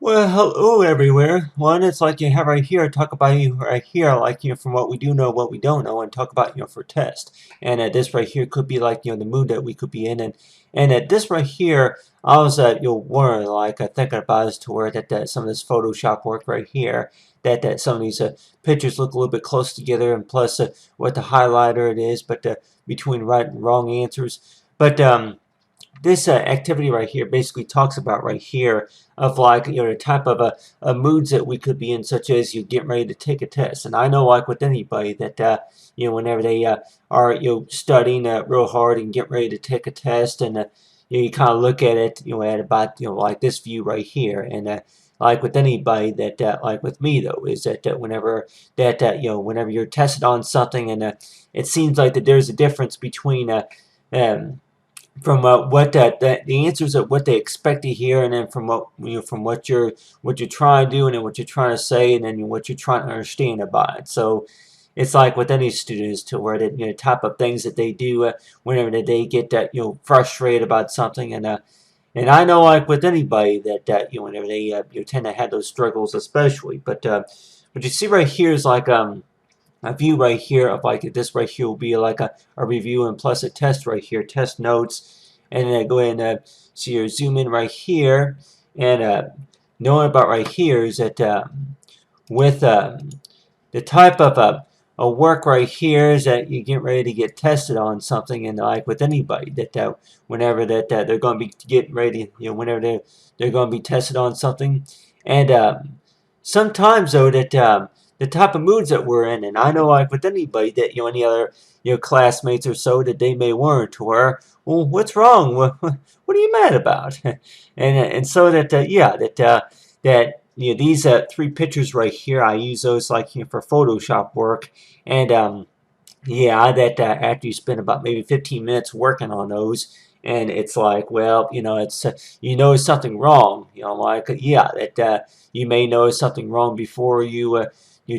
Well, hello everywhere. One, it's like you have right here, talk about you right here, like from what we do know, what we don't know, and talk about for test. And this right here could be like the mood that we could be in, and this right here, I was wondering like thinking about is to where that some of this Photoshop work right here, that some of these pictures look a little bit close together, and plus what the highlighter it is, but between right and wrong answers, but this activity right here basically talks about right here of like the type of moods that we could be in, such as you get ready to take a test. And I know like with anybody that whenever they are studying real hard and get ready to take a test, and you kind of look at it at about like this view right here, and like with anybody that like with me though is that whenever that whenever you're tested on something, and it seems like that there's a difference between um, from what the answers of what they expect to hear, and then from what from what you're trying to do, and then what you're trying to say, and then what you're trying to understand about it. So it's like with any students to where the type of things that they do whenever they get that frustrated about something, and I know like with anybody that whenever they tend to have those struggles especially, but you see right here is like a view right here of like this right here will be like a review and plus a test right here, test notes, and then I go ahead and so you zoom in right here, and knowing about right here is that with the type of work right here is that you get ready to get tested on something, and like with anybody that whenever they're going to be getting ready, whenever they're going to be tested on something, and sometimes though that the type of moods that we're in, and I know like with anybody that any other classmates or so that they may want to where, well, what's wrong? What are you mad about? And so that yeah that these three pictures right here, I use those like for Photoshop work, and yeah, that after you spend about maybe 15 minutes working on those, and it's like, well, it's you know something wrong, like yeah, that you may know something wrong before you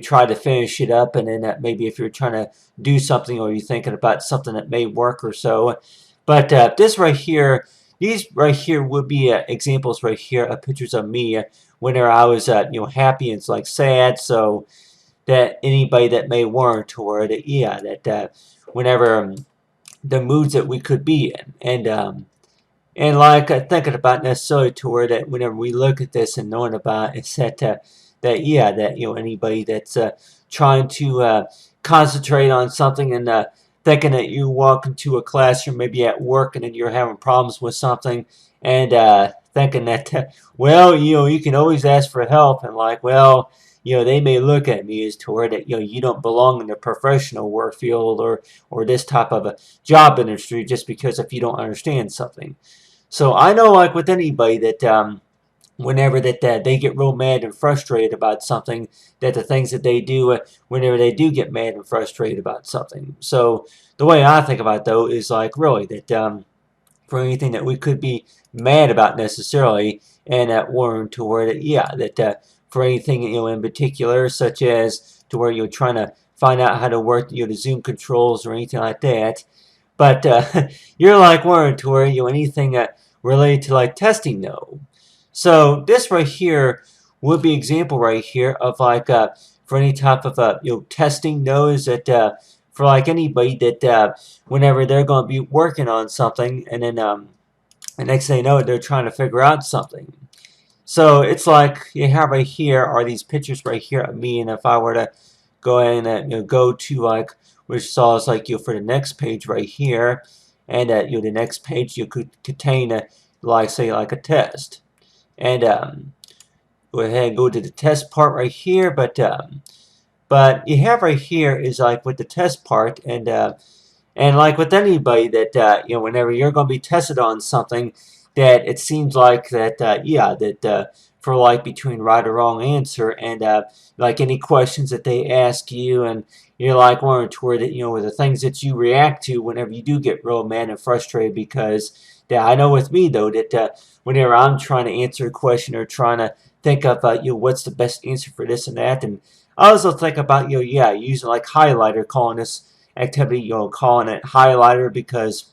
try to finish it up, and then maybe if you're trying to do something or you're thinking about something that may work or so, but this right here, these right here would be examples right here of pictures of me whenever I was happy and it's like sad, so that anybody that may warrant or that yeah that whenever the moods that we could be in, and like thinking about necessarily to where that whenever we look at this and knowing about it's that yeah that anybody that's trying to concentrate on something, and thinking that you walk into a classroom maybe at work and then you're having problems with something, and thinking that well you can always ask for help, and like well they may look at me as to where that you don't belong in the professional work field or this type of a job industry just because if you don't understand something. So I know like with anybody that whenever that they get real mad and frustrated about something, that the things that they do whenever they do get mad and frustrated about something. So the way I think about it, though, is like really that for anything that we could be mad about necessarily, and that warrant to where that yeah that for anything in particular, such as to where you're trying to find out how to work the Zoom controls or anything like that, but you're like warrant to where anything related to like testing though. So this right here would be example right here of like for any type of testing knows that for like anybody that whenever they're going to be working on something, and then the next thing you know they're trying to figure out something. So it's like you have right here are these pictures right here of me, and if I were to go ahead and go to like which saw is like for the next page right here, and the next page you could contain like say like a test, and go ahead and go to the test part right here, but you have right here is like with the test part, and like with anybody that whenever you're going to be tested on something, that it seems like that yeah that for like between right or wrong answer, and like any questions that they ask you, and you're like wanting to where that with the things that you react to whenever you do get real mad and frustrated, because yeah I know with me though that whenever I'm trying to answer a question or trying to think of what's the best answer for this and that, and I also think about yeah using like highlighter, calling this activity calling it highlighter, because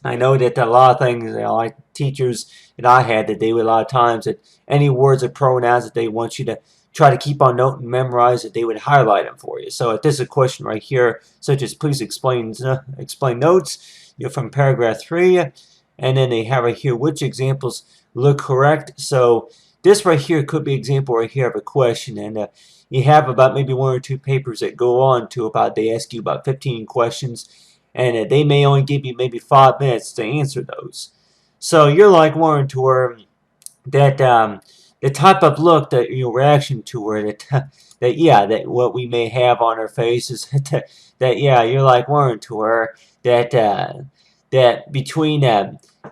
I know that a lot of things like teachers that I had, that they would a lot of times that any words or pronouns that they want you to try to keep on note and memorize, that they would highlight them for you. So if there's a question right here, such as please explain notes, from paragraph 3, and then they have right here which examples look correct. So this right here could be an example right here of a question, and you have about maybe 1 or 2 papers that go on to about, they ask you about 15 questions, and they may only give you maybe 5 minutes to answer those. So you're like wanting to where that the type of look, that your reaction to her, that yeah, that what we may have on our faces, that yeah, you're like wanting to her that that between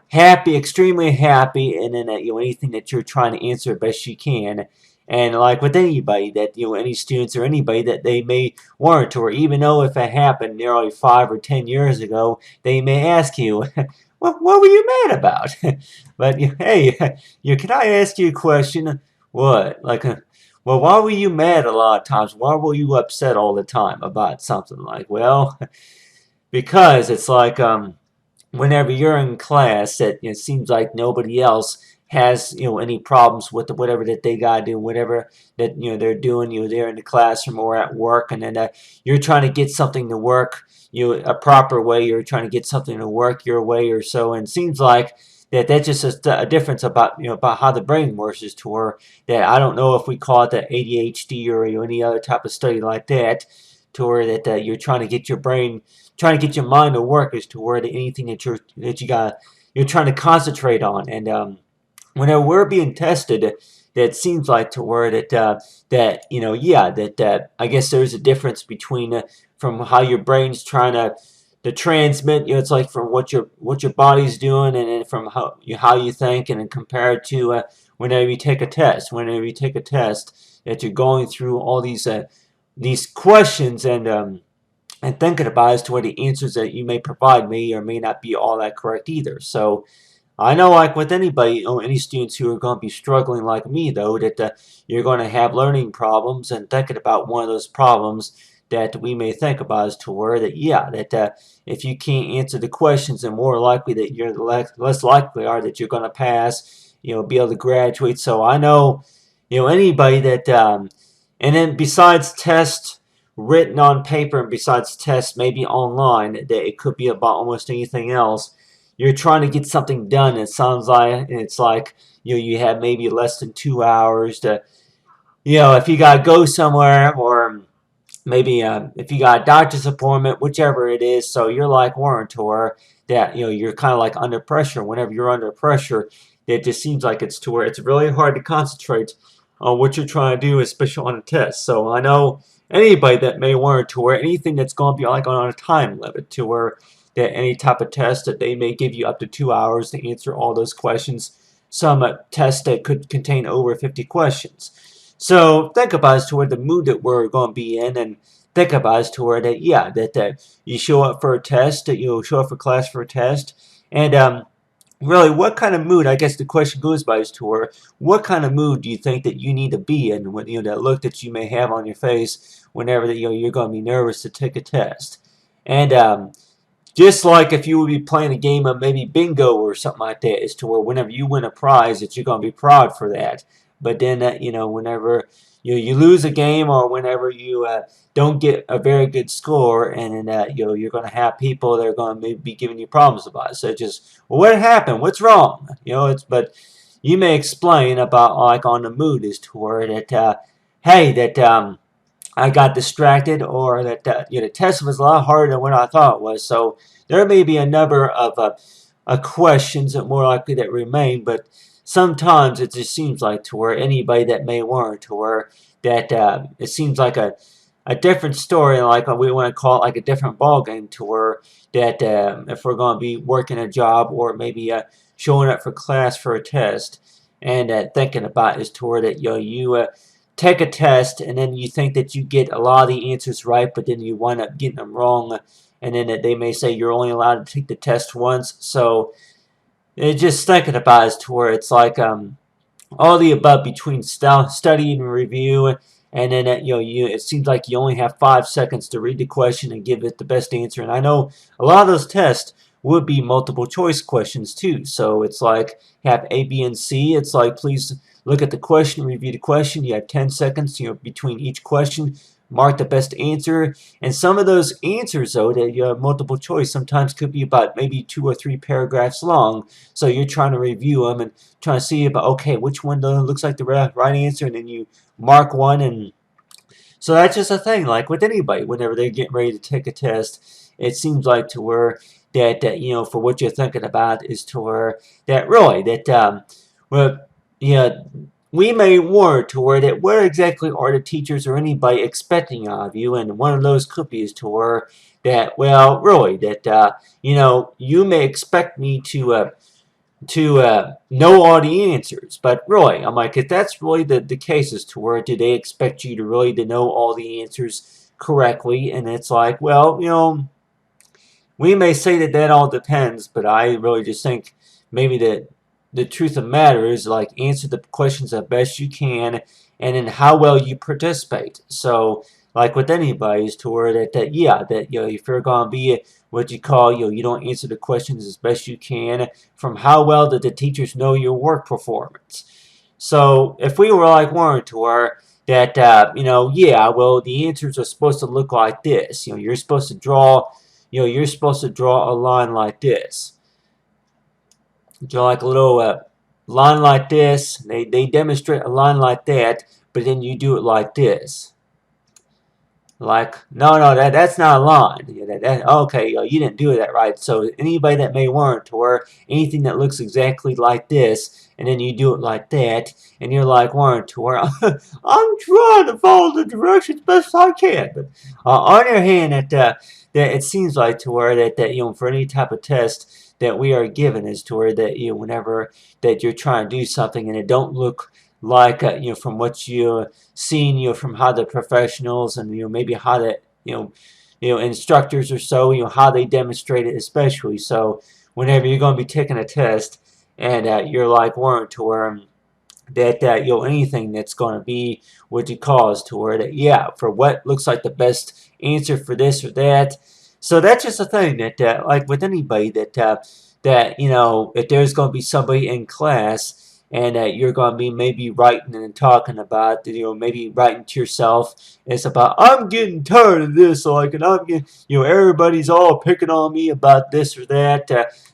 happy, extremely happy, and then anything that you're trying to answer best you can. And like with anybody that, any students or anybody that they may warrant, or even though if it happened nearly 5 or 10 years ago, they may ask you, what were you mad about? But hey, can I ask you a question? What? Like, well, why were you mad a lot of times? Why were you upset all the time about something? Like, well, because it's like, whenever you're in class, that it seems like nobody else has any problems with whatever that they gotta do, whatever that they're doing. They're in the classroom or at work, and then you're trying to get something to work a proper way. You're trying to get something to work your way or so, and it seems like that's just a difference about about how the brain works, is to where that I don't know if we call it the ADHD or any other type of study like that, to where that you're trying to get your brain, trying to get your mind to work, as to where anything that you're trying to concentrate on. And whenever we're being tested, that seems like to where that yeah, that I guess there's a difference between from how your brain's trying to transmit, it's like from what your body's doing, and then from how you think, and then compared to whenever you take a test. Whenever you take a test, that you're going through all these questions, and thinking about as to what the answers that you may provide may or may not be all that correct either. So I know, like with anybody, any students who are going to be struggling like me, though, that you're going to have learning problems, and thinking about one of those problems that we may think about is to where that, yeah, that if you can't answer the questions, then more likely that you're less likely are that you're going to pass, be able to graduate. So I know, anybody that, and then besides tests written on paper, and besides tests maybe online, that it could be about almost anything else. You're trying to get something done. It sounds like, and it's like you have maybe less than 2 hours to, if you gotta go somewhere, or maybe if you got a doctor's appointment, whichever it is. So you're like warrantor that you're kind of like under pressure. Whenever you're under pressure, it just seems like it's to where it's really hard to concentrate on what you're trying to do, especially on a test. So I know anybody that may want to where anything that's going to be like on a time limit, to where that any type of test that they may give you up to 2 hours to answer all those questions. Some tests that could contain over 50 questions. So think about as to where the mood that we're going to be in, and think about as to where that, yeah, that you show up for a test, that you show up for class for a test, and really, what kind of mood, I guess the question goes by, is to where, what kind of mood do you think that you need to be in, when that look that you may have on your face whenever that you're going to be nervous to take a test. And just like if you would be playing a game of maybe bingo or something like that, is to where whenever you win a prize, that you're going to be proud for that. But then, whenever you lose a game, or whenever you don't get a very good score, and then you're going to have people that are going to be giving you problems about it. So just, well, what happened? What's wrong? But you may explain about, like, on the mood, is to where that hey, that I got distracted, or that the test was a lot harder than what I thought it was. So there may be a number of questions that more likely that remain, but sometimes it just seems like to where anybody that may want to where that it seems like a different story, like we want to call it like a different ball game, to where that if we're going to be working a job, or maybe showing up for class for a test, and thinking about is to where that you take a test, and then you think that you get a lot of the answers right, but then you wind up getting them wrong, and then they may say you're only allowed to take the test once. So it's just thinking about is to where it's like all the above between study and review, and then it seems like you only have 5 seconds to read the question and give it the best answer. And I know a lot of those tests would be multiple choice questions too. So it's like have A, B, and C. It's like please look at the question, review the question. You have 10 seconds, between each question. Mark the best answer. And some of those answers, though, that you have multiple choice, sometimes could be about maybe 2 or 3 paragraphs long. So you're trying to review them and trying to see about, okay, which one looks like the right answer, and then you mark one. And so that's just a thing, like with anybody, whenever they're getting ready to take a test, it seems like to where that for what you're thinking about is to where that really that well, yeah, we may wonder to where that what exactly are the teachers or anybody expecting of you, and one of those could be is to where that well really that you may expect me to know all the answers. But really, I'm like, if that's really the case as to where do they expect you to really to know all the answers correctly? And it's like, well, we may say that that all depends, but I really just think maybe that the truth of the matter is like answer the questions the best you can, and then how well you participate. So like with anybody is to where that yeah that if you're gonna be what you call you don't answer the questions as best you can from how well did the teachers know your work performance. So if we were like warned to where that yeah, well, the answers are supposed to look like this. You're supposed to draw a line like this. Draw like a little line like this. They demonstrate a line like that, but then you do it like this. Like, no, that's not a line. Okay, you didn't do that right. So anybody that may want to wear anything that looks exactly like this, and then you do it like that, and you're like, warrant to wear, I'm trying to follow the directions best I can. But on your hand, that it seems like to where that for any type of test that we are given is to where that whenever that you're trying to do something and it don't look like from what you seen from how the professionals and maybe how the instructors or so how they demonstrate it, especially so whenever you're going to be taking a test and you're like warrant to where that anything that's going to be what you call is to where that yeah for what looks like the best answer for this or that. So that's just a thing that like with anybody that if there's going to be somebody in class and you're going to be maybe writing and talking about maybe writing to yourself. It's about I'm getting tired of this, like, and I'm getting everybody's all picking on me about this or that,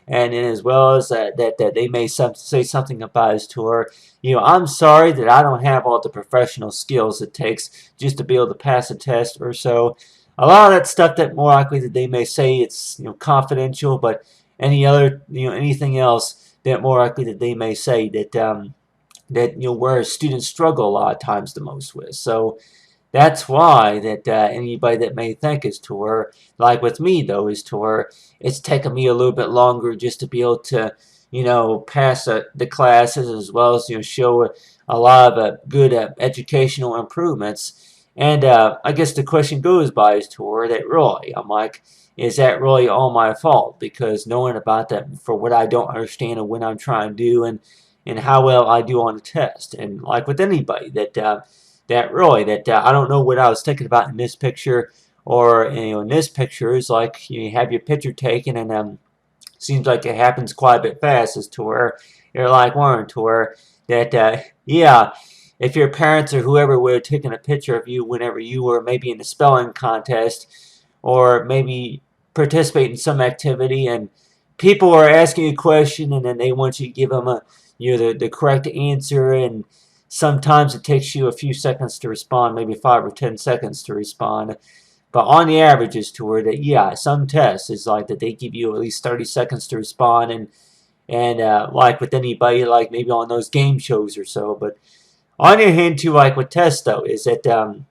and then as well as that they may say something about his tour. I'm sorry that I don't have all the professional skills it takes just to be able to pass a test or so. A lot of that stuff that more likely that they may say it's confidential, but any other anything else that more likely that they may say that where students struggle a lot of times the most with. So that's why that anybody that may think is to where, like with me though, is to where it's taken me a little bit longer just to be able to pass the classes as well as show a lot of good educational improvements. And I guess the question goes by is to where that really I'm like, is that really all my fault? Because knowing about that for what I don't understand and what I'm trying to do and how well I do on the test. And like with anybody that really I don't know what I was thinking about in this picture or in this picture is like you have your picture taken and seems like it happens quite a bit fast as to where you're like one to where that yeah, if your parents or whoever would have taken a picture of you whenever you were maybe in a spelling contest or maybe participate in some activity and people are asking you a question and then they want you to give them the correct answer, and sometimes it takes you a few seconds to respond, maybe 5 or 10 seconds to respond. But on the average is to where that yeah, some tests is like that they give you at least 30 seconds to respond, and like with anybody like maybe on those game shows or so. But on the other hand too, like with tests though, is that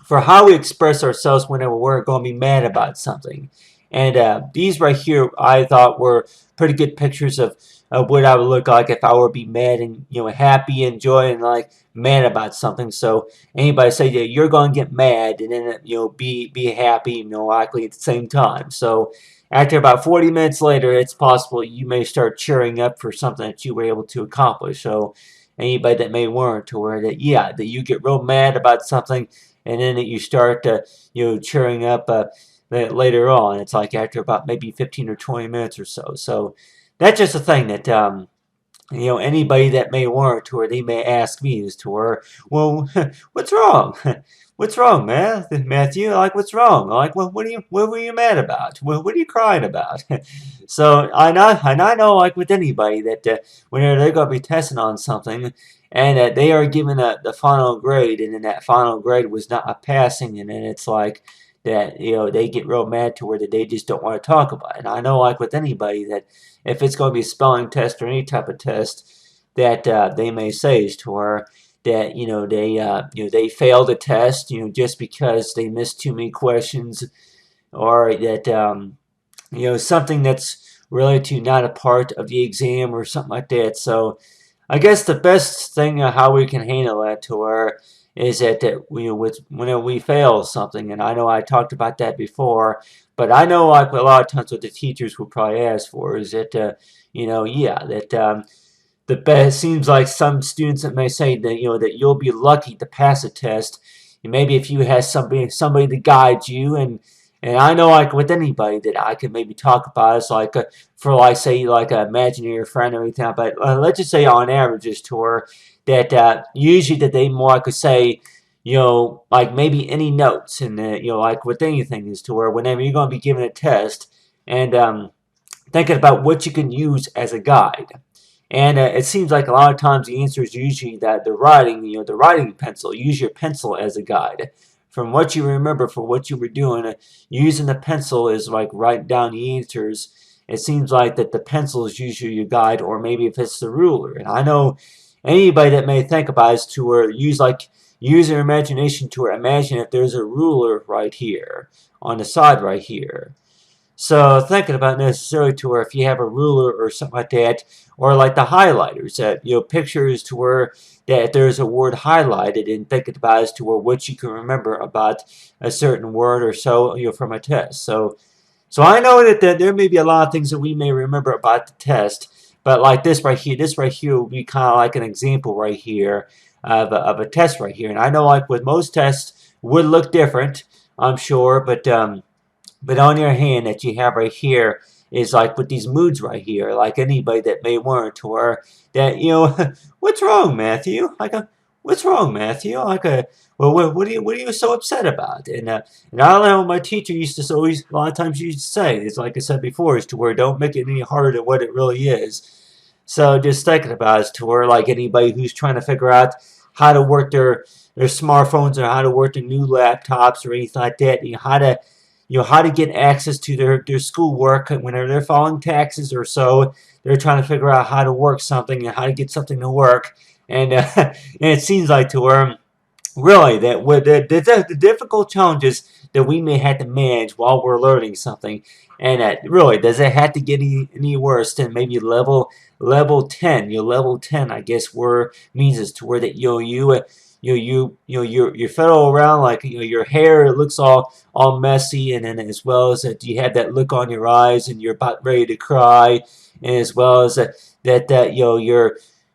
for how we express ourselves whenever we're going to be mad about something. And these right here I thought were pretty good pictures of what I would look like if I were to be mad and happy and joy and like mad about something. So anybody say that you're going to get mad and then be happy likely at the same time. So after about 40 minutes later, it's possible you may start cheering up for something that you were able to accomplish. So anybody that may warrant to where that that you get real mad about something and then that you start cheering up that later on. It's like after about maybe 15 or 20 minutes or so. So that's just a thing that anybody that may want to, or they may ask me is to her, well, what's wrong? What's wrong, Matthew? Like, what's wrong? Like, what were you mad about? What are you crying about? So I know, like with anybody, that whenever they're going to be testing on something, and that they are given the final grade, and then that final grade was not a passing, and then it's like that, they get real mad to where that they just don't want to talk about it. And I know, like with anybody, that if it's going to be a spelling test or any type of test, that they may say is to her that they failed a test just because they missed too many questions, or that something that's related to not a part of the exam or something like that. So I guess the best thing how we can handle that to her is that whenever we fail something, and I know I talked about that before, but I know like a lot of times what the teachers will probably ask for is that yeah, that the best seems like some students that may say that that you'll be lucky to pass a test, and maybe if you have somebody to guide you, and I know like with anybody that I could maybe talk about, it's like for like say like an imaginary friend or anything, but let's just say on average is to her that usually that they more could say like maybe any notes, and like with anything is to where whenever you're going to be given a test, and thinking about what you can use as a guide. And it seems like a lot of times the answer is usually that the writing, the writing pencil. Use your pencil as a guide. From what you remember for what you were doing, using the pencil is like writing down the answers. It seems like that the pencil is usually your guide, or maybe if it's the ruler. And I know anybody that may think about it is to use their imagination to imagine if there's a ruler right here on the side right here. So thinking about necessarily to where if you have a ruler or something like that, or like the highlighters that pictures to where that there's a word highlighted, and thinking about as to where what you can remember about a certain word or so from a test. So I know that there may be a lot of things that we may remember about the test, but like this right here will be kind of like an example right here of a test right here. And I know like with most tests would look different, I'm sure, but on your hand that you have right here is like with these moods right here, like anybody that may want to, or that what's wrong, Matthew? Like what's wrong, Matthew? Like well, what are you so upset about? And I don't know, my teacher used to always a lot of times used to say, it's like I said before, is to where don't make it any harder than what it really is. So just thinking about it is to where like anybody who's trying to figure out how to work their smartphones, or how to work their new laptops or anything like that, how to get access to their schoolwork whenever they're filing taxes or so. They're trying to figure out how to work something and how to get something to work. And, and it seems like to where really that with the difficult challenges that we may have to manage while we're learning something, and that really does it have to get any worse than maybe level 10. Level 10, I guess, where means is to where that you fiddle around like your hair looks all messy, and then as well as that you have that look on your eyes and you're about ready to cry, and as well as that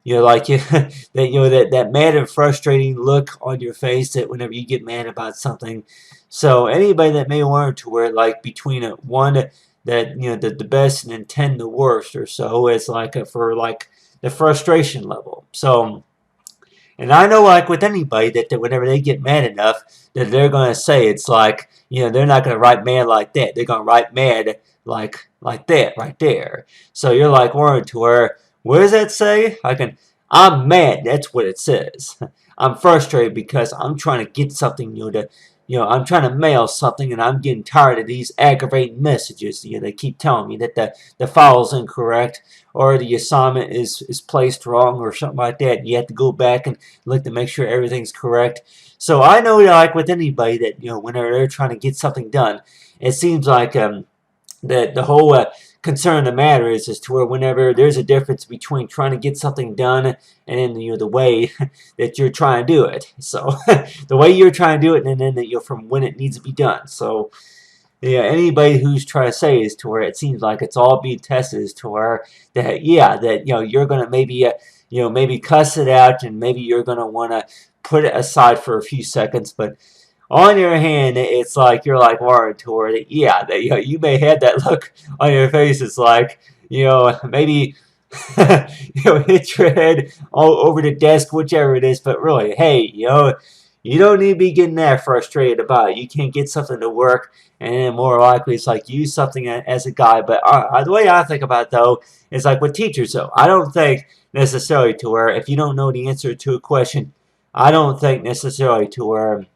you're like that mad and frustrating look on your face that whenever you get mad about something. So anybody that may want to wear like between a 1 that the best and then 10 the worst or so, it's like for like the frustration level. So. And I know, like with anybody, that whenever they get mad enough, that they're gonna say it's like, they're not gonna write mad like that. They're gonna write mad like that right there. So you're like word to her. What does that say? I'm mad. That's what it says. I'm frustrated because I'm trying to get something, I'm trying to mail something, and I'm getting tired of these aggravating messages. They keep telling me that the file's incorrect, or the assignment is placed wrong, or something like that. You have to go back and look to make sure everything's correct. So I know that like with anybody that whenever they're trying to get something done, it seems like the whole concern of the matter is to where whenever there's a difference between trying to get something done and then the way that you're trying to do it. So the way you're trying to do it, and then from when it needs to be done. So yeah, anybody who's trying to say is to where it seems like it's all being tested is to where that you're gonna maybe maybe cuss it out, and maybe you're gonna want to put it aside for a few seconds, but On your hand, it's like you're like worried toward it. Yeah, that you may have that look on your face. It's like maybe hit your head all over the desk, whichever it is. But really, hey, you don't need to be getting that frustrated about it. You can't get something to work, and then more likely it's like use something as a guide. But the way I think about it, though, is like with teachers, though. I don't think necessarily to where if you don't know the answer to a question, I don't think necessarily to where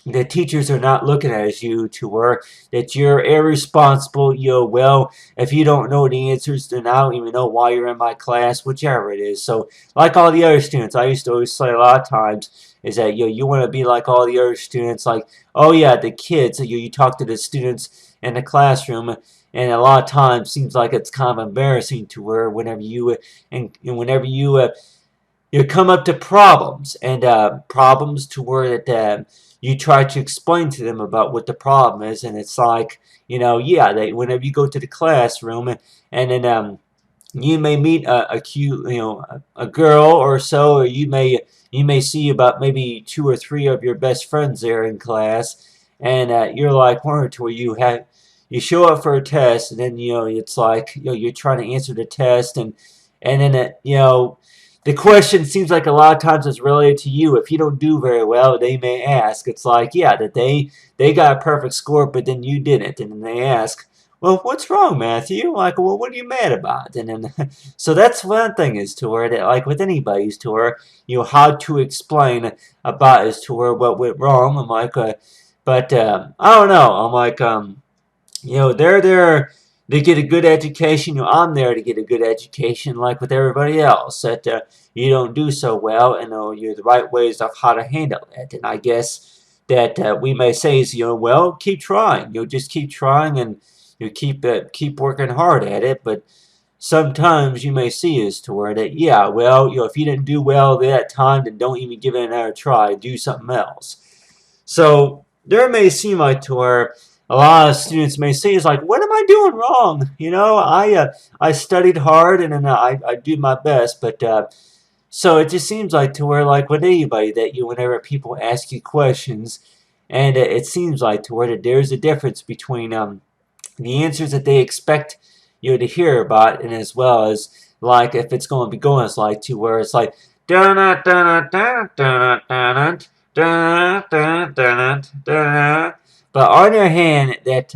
the teachers are not looking at you to where that you're irresponsible. Well, if you don't know the answers, then I don't even know why you're in my class, whichever it is. So, like all the other students, I used to always say a lot of times is that you want to be like all the other students. Like, oh yeah, the kids. You talk to the students in the classroom, and a lot of times seems like it's kind of embarrassing to where whenever whenever you come up to problems and problems to where that you try to explain to them about what the problem is, and it's like yeah, whenever you go to the classroom and then you may meet a cute a girl or so, or you may see about maybe two or three of your best friends there in class, and you're like one to where you show up for a test, and then it's like you're trying to answer the test, and then the question seems like a lot of times it's related to you. If you don't do very well, they may ask. It's like, yeah, that they got a perfect score, but then you didn't. And then they ask, well, what's wrong, Matthew? Like, well, what are you mad about? And then, so that's one thing is to where, that, like with anybody's to where, how to explain about is to where what went wrong. I'm like, but I don't know. I'm like, they're there to get a good education. I'm there to get a good education, like with everybody else. That you don't do so well, and you're the right ways of how to handle it. And I guess that we may say is, well, keep trying. Just keep trying, and you keep working hard at it. But sometimes you may see is to where that, yeah, well, if you didn't do well that time, then don't even give it another try. Do something else. So there may seem like to where a lot of students may say is like, what am I doing wrong? I studied hard, and then I do my best, but so it just seems like to where like with anybody that whenever people ask you questions, and it seems like to where that there's a difference between the answers that they expect you to hear about, and as well as like if it's going to be going as like to where it's like dun dun dun dun dun dun dun dun dun dun. But on the other hand, that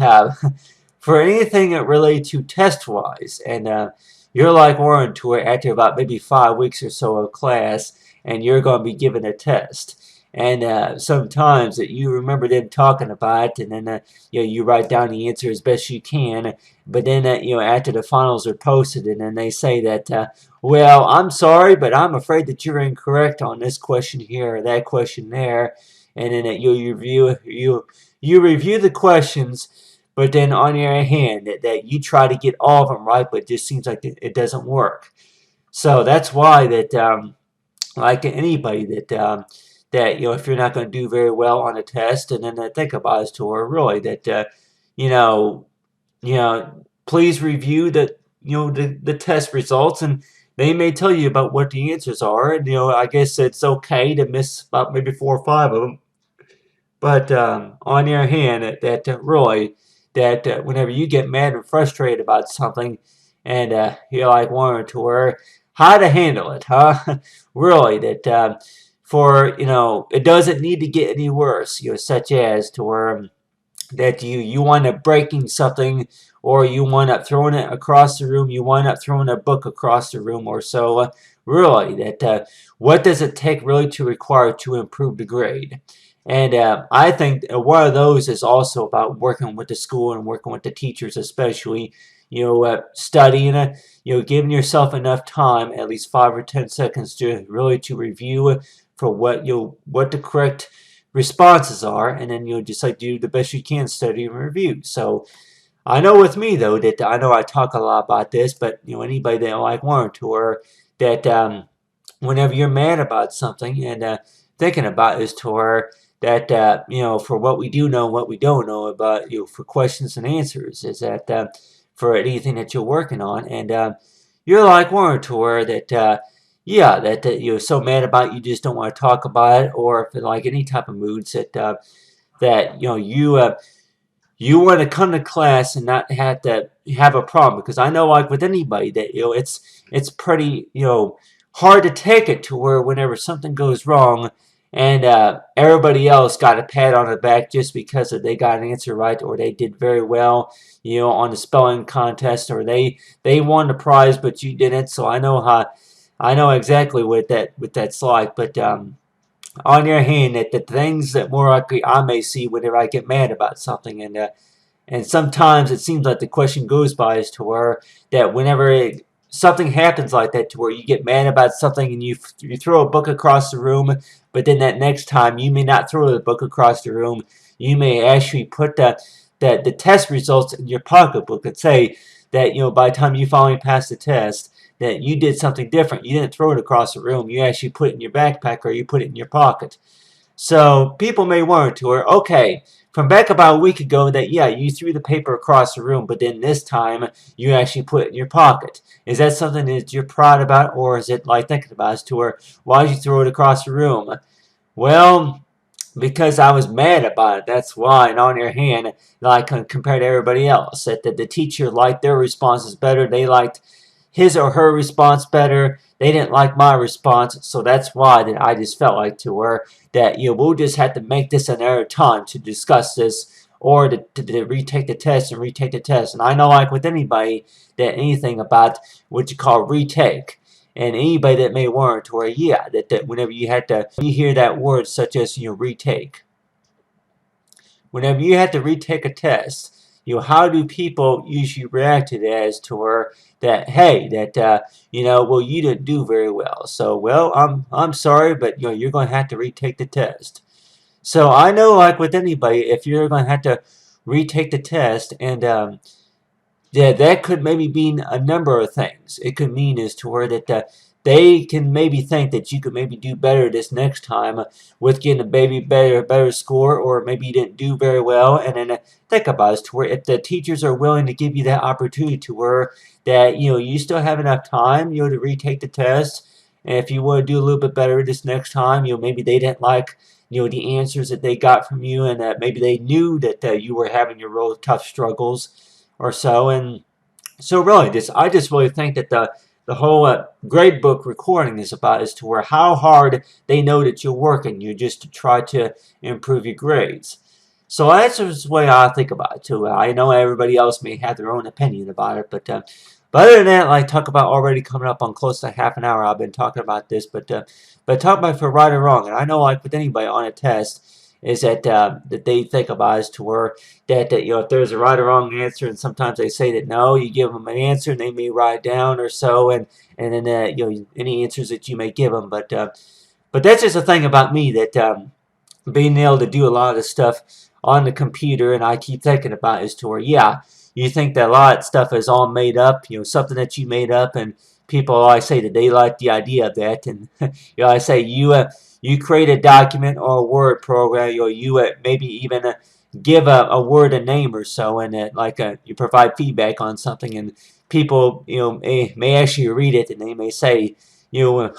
for anything that related to test wise, and you're like Warren to it after about maybe 5 weeks or so of class, and you're going to be given a test. And sometimes that you remember them talking about it, and then you write down the answer as best you can. But then after the finals are posted, and then they say that well, I'm sorry, but I'm afraid that you're incorrect on this question here or that question there. And then you review the questions, but then on your hand that you try to get all of them right, but it just seems like it doesn't work. So that's why that like anybody that if you're not going to do very well on a test, and then think about it to where really that you know please review the test results, and they may tell you about what the answers are, and I guess it's okay to miss about maybe 4 or 5 of them. But on the other hand, that really that whenever you get mad and frustrated about something, and you're like wanting to where how to handle it, huh? Really, that for it doesn't need to get any worse. Such as to where that you wind up breaking something, or you wind up throwing it across the room, you wind up throwing a book across the room or so. Really, that what does it take really to require to improve the grade? And I think one of those is also about working with the school and working with the teachers, especially, studying, giving yourself enough time, at least 5 or 10 seconds, to really to review for what the correct responses are, and then you'll just like do the best you can, study and review. So I know with me though that I know I talk a lot about this, but anybody that like want to, or that whenever you're mad about something and thinking about is to where that for what we do know, what we don't know about for questions and answers is that for anything that you're working on, and you're like one to where that yeah, that you're so mad about you just don't want to talk about it, or if like any type of moods that that you want to come to class and not have to have a problem, because I know like with anybody that it's pretty hard to take it to where whenever something goes wrong and everybody else got a pat on the back just because they got an answer right, or they did very well on the spelling contest, or they won the prize but you didn't. So I know exactly what that's like. But on the other hand, that the things that more likely I may see whenever I get mad about something, and sometimes it seems like the question goes by is to where that whenever something happens like that, to where you get mad about something and you throw a book across the room, but then that next time you may not throw the book across the room. You may actually put the test results in your pocketbook and say that by the time you finally pass the test, that you did something different. You didn't throw it across the room. You actually put it in your backpack, or you put it in your pocket. So people may wonder to her, okay, from back about a week ago that, yeah, you threw the paper across the room, but then this time you actually put it in your pocket. Is that something that you're proud about, or is it like thinking about it to her, why did you throw it across the room? Well, because I was mad about it. That's why. And on your hand, like compared to everybody else, that the teacher liked their responses better. They liked his or her response better. They didn't like my response, so that's why that I just felt like to her that we'll just have to make this another time to discuss this, or to retake the test and retake the test. And I know, like with anybody, that anything about what you call retake, and anybody that may warrant, or yeah, that whenever you hear that word such as retake, whenever you have to retake a test, how do people usually react to that as to where that, hey, that well, you didn't do very well, so well, I'm sorry, but you're going to have to retake the test. So I know, like with anybody, if you're going to have to retake the test, and yeah, that could maybe mean a number of things. It could mean as to where that they can maybe think that you could maybe do better this next time with getting a better score, or maybe you didn't do very well. And then think about it, to where if the teachers are willing to give you that opportunity to where that you still have enough time to retake the test, and if you want to do a little bit better this next time, maybe they didn't like the answers that they got from you, and that maybe they knew that you were having your real tough struggles or so. And so really, I just really think that the whole grade book recording is about is to where how hard they know that you're working, you just to try to improve your grades. So that's just the way I think about it too. I know everybody else may have their own opinion about it, but other than that, like talk about already coming up on close to half an hour, I've been talking about this, but talk about for right or wrong. And I know, like with anybody on a test, is that they think about is to where that if there's a right or wrong answer, and sometimes they say that no, you give them an answer and they may write down or so, and then any answers that you may give them, but that's just a thing about me, that being able to do a lot of the stuff on the computer, and I keep thinking about is to where, yeah, you think that a lot of stuff is all made up, something that you made up, and people always say that they like the idea of that, and I say you create a document or a word program, you maybe even give a word a name or so, and you provide feedback on something, and people may actually read it, and they may say well,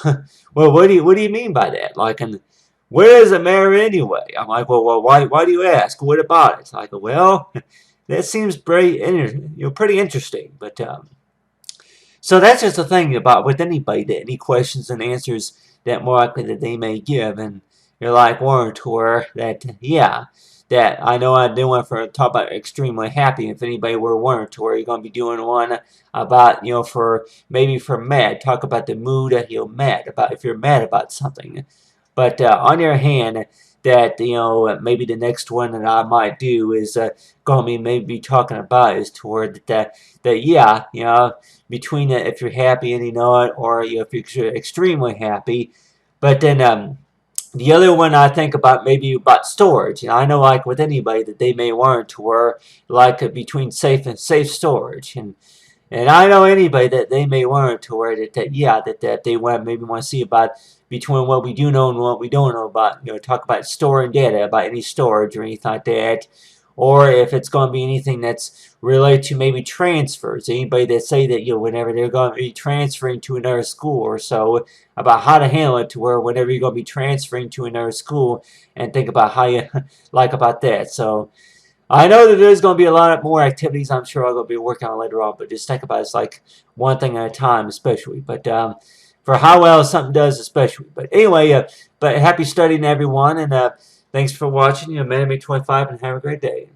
what do you mean by that, and where does it matter anyway? I'm like, well, why do you ask? What about it? It's like, well, that seems pretty interesting. But so that's just the thing about with anybody, that any questions and answers that more likely that they may give, and you're like one tour that yeah. That I know I did one for talk about extremely happy. If anybody were wondering to where you're going to be doing one about for maybe for mad, talk about the mood that you're mad about, if you're mad about something. But on your hand, that maybe the next one that I might do is going to be maybe talking about is toward that yeah, between if you're happy and you know it, or if you're extremely happy. But then the other one I think about maybe about storage. I know, like with anybody, that they may want to where between safe and safe storage, and I know anybody that they may want to where that they maybe want to see about between what we do know and what we don't know about. Talk about storing data, about any storage or anything like that, or if it's going to be anything that's related to maybe transfers. Anybody that say that, whenever they're going to be transferring to another school or so, about how to handle it to where whenever you're going to be transferring to another school, and think about how you like about that. So I know that there's going to be a lot more activities I'm sure I'm going to be working on later on, but just think about it, it's like one thing at a time, especially. But for how well something does, especially. But anyway, but happy studying, everyone, and thanks for watching. Manime25, and have a great day.